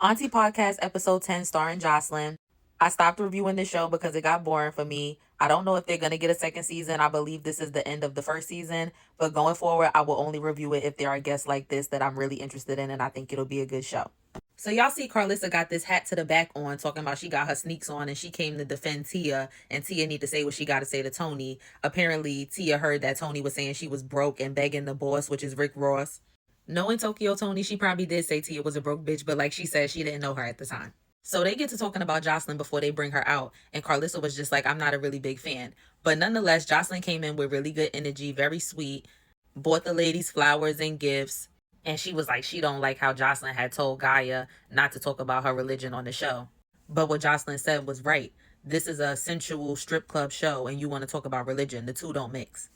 Auntie Podcast episode 10 starring Joseline. I stopped reviewing the show because it got boring for me. I don't know if they're going to get a second season. I believe this is the end of the first season, but going forward, I will only review it if there are guests like this that I'm really interested in and I think it'll be a good show. So y'all see Carlissa got this hat to the back on, talking about she got her sneaks on and she came to defend Tia, and Tia need to say what she got to say to Tony. Apparently, Tia heard that Tony was saying she was broke and begging the boss, which is Rick Ross. Knowing Tokyo Tony, she probably did say Tia was a broke bitch, but like she said, she didn't know her at the time. So they get to talking about Joseline before they bring her out, and Carlissa was just like, I'm not a really big fan. But nonetheless, Joseline came in with really good energy, very sweet, bought the ladies flowers and gifts, and she was like, she don't like how Joseline had told Gaia not to talk about her religion on the show. But what Joseline said was right. This is a sensual strip club show, and you want to talk about religion. The two don't mix.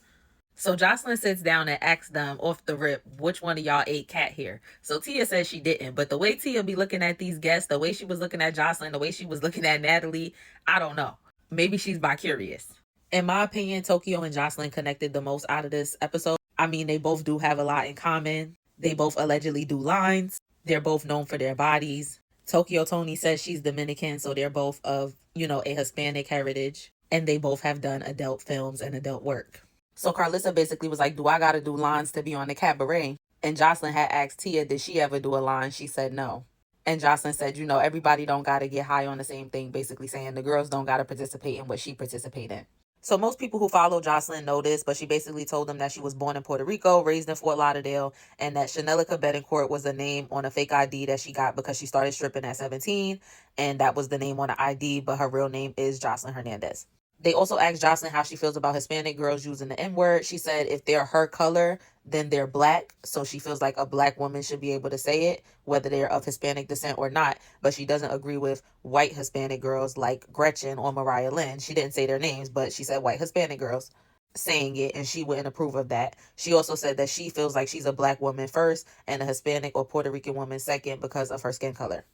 So Joseline sits down and asks them off the rip, which one of y'all ate cat here? So Tia says she didn't. But the way Tia be looking at these guests, the way she was looking at Joseline, the way she was looking at Natalie, I don't know. Maybe she's bi-curious. In my opinion, Tokyo and Joseline connected the most out of this episode. I mean, they both do have a lot in common. They both allegedly do lines. They're both known for their bodies. Tokyo Tony says she's Dominican, so they're both of, a Hispanic heritage. And they both have done adult films and adult work. So Carlissa basically was like, do I got to do lines to be on the cabaret? And Joseline had asked Tia, did she ever do a line? She said no. And Joseline said, everybody don't got to get high on the same thing, basically saying the girls don't got to participate in what she participated in. So most people who follow Joseline know this, but she basically told them that she was born in Puerto Rico, raised in Fort Lauderdale, and that Chanelica Betancourt was a name on a fake ID that she got because she started stripping at 17, and that was the name on the ID, but her real name is Joseline Hernandez. They also asked Joseline how she feels about Hispanic girls using the N-word. She said if they're her color, then they're black. So she feels like a black woman should be able to say it, whether they're of Hispanic descent or not. But she doesn't agree with white Hispanic girls like Gretchen or Mariah Lynn. She didn't say their names, but she said white Hispanic girls saying it, and she wouldn't approve of that. She also said that she feels like she's a black woman first and a Hispanic or Puerto Rican woman second because of her skin color.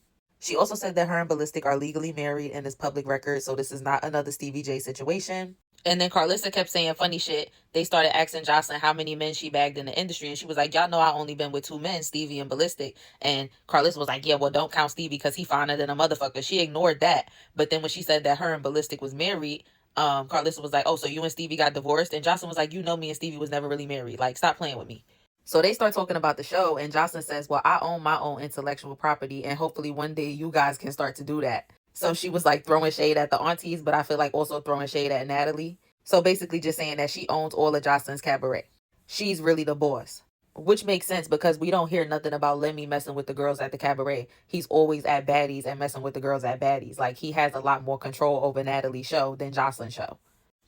She also said that her and Ballistic are legally married and is public record, so this is not another Stevie J situation. And then Carlissa kept saying funny shit. They started asking Joseline how many men she bagged in the industry, and she was like, y'all know I only been with two men, Stevie and Ballistic. And Carlissa was like, yeah, well, don't count Stevie because he finer than a motherfucker. She ignored that. But then when she said that her and Ballistic was married, Carlissa was like, oh, so you and Stevie got divorced? And Joseline was like, me and Stevie was never really married. Like, stop playing with me. So they start talking about the show, and Joseline says, well, I own my own intellectual property, and hopefully one day you guys can start to do that. So she was like throwing shade at the aunties, but I feel like also throwing shade at Natalie. So basically just saying that she owns all of Joseline's cabaret. She's really the boss. Which makes sense because we don't hear nothing about Lemmy messing with the girls at the cabaret. He's always at baddies and messing with the girls at baddies. Like, he has a lot more control over Natalie's show than Joseline's show.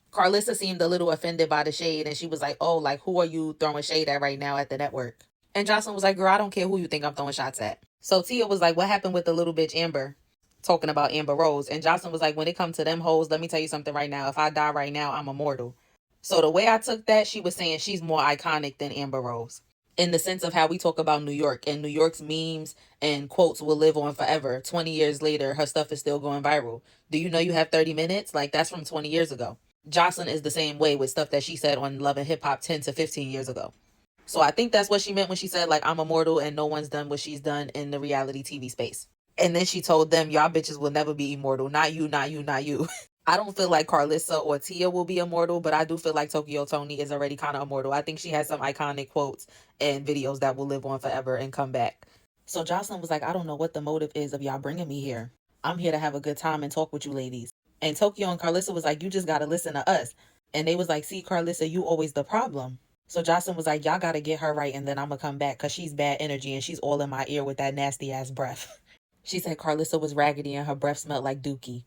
Carlissa seemed a little offended by the shade, and she was like, oh, like, who are you throwing shade at right now at the network? And Joseline was like, girl, I don't care who you think I'm throwing shots at. So Tia was like, what happened with the little bitch Amber? Talking about Amber Rose. And Joseline was like, when it comes to them hoes, let me tell you something right now. If I die right now, I'm immortal. So the way I took that, she was saying she's more iconic than Amber Rose. In the sense of how we talk about New York. And New York's memes and quotes will live on forever. 20 years later, her stuff is still going viral. Do you know you have 30 minutes? Like, that's from 20 years ago. Joseline is the same way with stuff that she said on Love and Hip Hop 10 to 15 years ago. So I think that's what she meant when she said, like, I'm immortal and no one's done what she's done in the reality TV space. And then she told them, y'all bitches will never be immortal. Not you, not you, not you. I don't feel like Carlissa or Tia will be immortal, but I do feel like Tokyo Tony is already kind of immortal. I think she has some iconic quotes and videos that will live on forever and come back. So Joseline was like, I don't know what the motive is of y'all bringing me here. I'm here to have a good time and talk with you ladies. And Tokyo and Carlissa was like, you just got to listen to us. And they was like, see, Carlissa, you always the problem. So Joseline was like, y'all got to get her right and then I'm going to come back because she's bad energy and she's all in my ear with that nasty ass breath. She said Carlissa was raggedy and her breath smelled like dookie.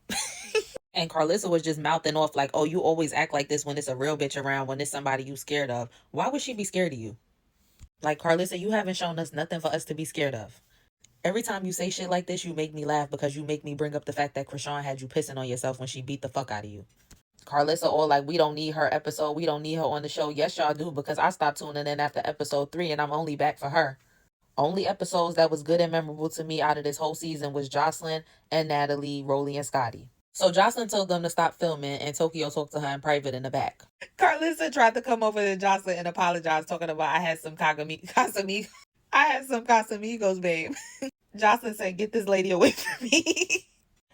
And Carlissa was just mouthing off like, oh, you always act like this when it's a real bitch around, when it's somebody you scared of. Why would she be scared of you? Like, Carlissa, you haven't shown us nothing for us to be scared of. Every time you say shit like this, you make me laugh because you make me bring up the fact that Krishan had you pissing on yourself when she beat the fuck out of you. Carlissa all like, we don't need her episode. We don't need her on the show. Yes, y'all do, because I stopped tuning in after episode 3 and I'm only back for her. Only episodes that was good and memorable to me out of this whole season was Joseline and Natalie, Rolly, and Scotty. So Joseline told them to stop filming and Tokyo talked to her in private in the back. Carlissa tried to come over to Joseline and apologize, talking about I had some Casamigos, babe. Joseline said, "Get this lady away from me."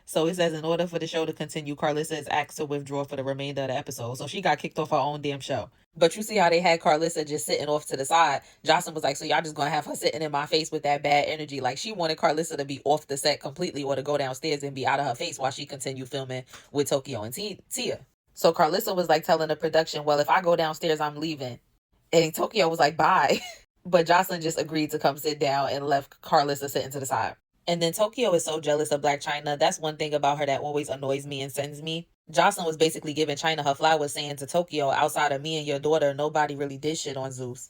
So it says in order for the show to continue, Carlissa is asked to withdraw for the remainder of the episode. So she got kicked off her own damn show. But you see how they had Carlissa just sitting off to the side. Jocelyn was like, so y'all just gonna have her sitting in my face with that bad energy. Like she wanted Carlissa to be off the set completely or to go downstairs and be out of her face while she continued filming with Tokyo and Tia. So Carlissa was like telling the production, well, if I go downstairs, I'm leaving. And Tokyo was like, bye. But Jocelyn just agreed to come sit down and left Carlissa sitting to the side. And then Tokyo is so jealous of Black China. That's one thing about her that always annoys me and sends me. Jocelyn was basically giving China her flowers, saying to Tokyo, outside of me and your daughter, nobody really did shit on Zeus.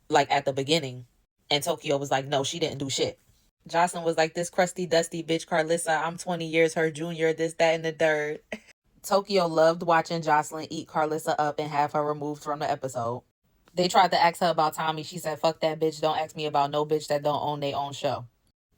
Like at the beginning. And Tokyo was like, no, she didn't do shit. Jocelyn was like, this crusty, dusty bitch Carlissa, I'm 20 years her junior, this, that, and the third. Tokyo loved watching Jocelyn eat Carlissa up and have her removed from the episode. They tried to ask her about Tommy. She said, fuck that bitch. Don't ask me about no bitch that don't own their own show.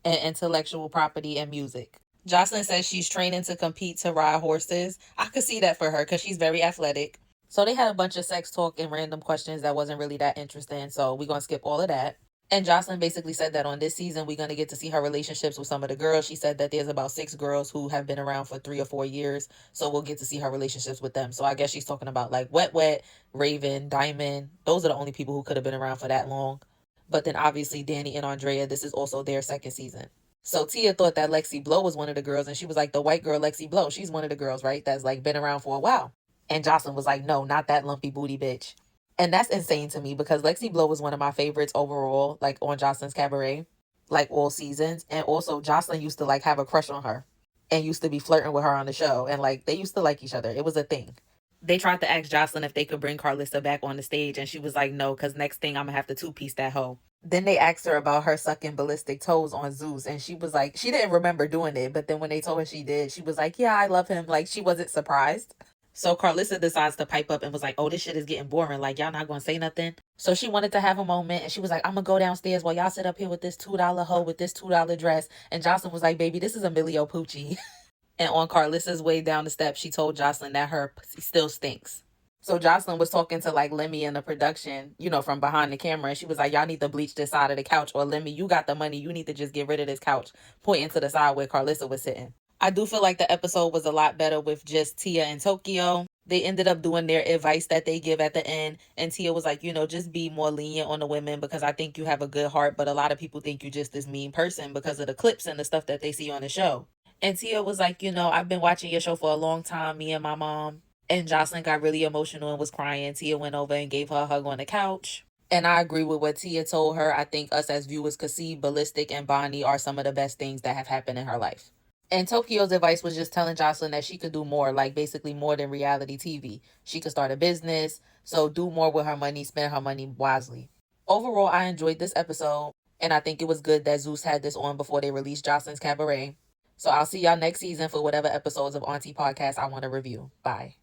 And intellectual property and music. Jocelyn says she's training to compete to ride horses. I could see that for her because she's very athletic. So they had a bunch of sex talk and random questions that wasn't really that interesting. So we're going to skip all of that. And Jocelyn basically said that on this season, we're going to get to see her relationships with some of the girls. She said that there's about 6 girls who have been around for 3 or 4 years. So we'll get to see her relationships with them. So I guess she's talking about like Wet Wet, Raven, Diamond. Those are the only people who could have been around for that long. But then obviously Danny and Andrea, this is also their second season. So Tia thought that Lexi Blow was one of the girls, and she was like, the white girl Lexi Blow, she's one of the girls, right? That's like been around for a while. And Jocelyn was like, no, not that lumpy booty bitch. And that's insane to me because Lexi Blow was one of my favorites overall, like on Jocelyn's Cabaret, like all seasons. And also Jocelyn used to like have a crush on her and used to be flirting with her on the show. And like they used to like each other. It was a thing. They tried to ask Jocelyn if they could bring Carlissa back on the stage, and she was like, no, because next thing I'm going to have to two-piece that hoe. Then they asked her about her sucking ballistic toes on Zeus, and she was like, she didn't remember doing it, but then when they told her she did, she was like, yeah, I love him. Like, she wasn't surprised. So Carlissa decides to pipe up and was like, oh, this shit is getting boring. Like, y'all not going to say nothing? So she wanted to have a moment, and she was like, I'm going to go downstairs while y'all sit up here with this $2 hoe with this $2 dress. And Jocelyn was like, baby, this is Emilio Pucci. And on Carlissa's way down the steps, she told Jocelyn that her pussy still stinks. So Jocelyn was talking to like Lemmy in the production, you know, from behind the camera. And she was like, y'all need to bleach this side of the couch. Or Lemmy, you got the money. You need to just get rid of this couch. Pointing to the side where Carlissa was sitting. I do feel like the episode was a lot better with just Tia and Tokyo. They ended up doing their advice that they give at the end. And Tia was like, you know, just be more lenient on the women because I think you have a good heart. But a lot of people think you just this mean person because of the clips and the stuff that they see on the show. And Tia was like, you know, I've been watching your show for a long time, me and my mom. And Jocelyn got really emotional and was crying. Tia went over and gave her a hug on the couch. And I agree with what Tia told her. I think us as viewers could see Ballistic and Bonnie are some of the best things that have happened in her life. And Tokyo's advice was just telling Jocelyn that she could do more, like basically more than reality TV. She could start a business, so do more with her money, spend her money wisely. Overall, I enjoyed this episode, and I think it was good that Zeus had this on before they released Jocelyn's Cabaret. So I'll see y'all next season for whatever episodes of Auntie Podcast I want to review. Bye.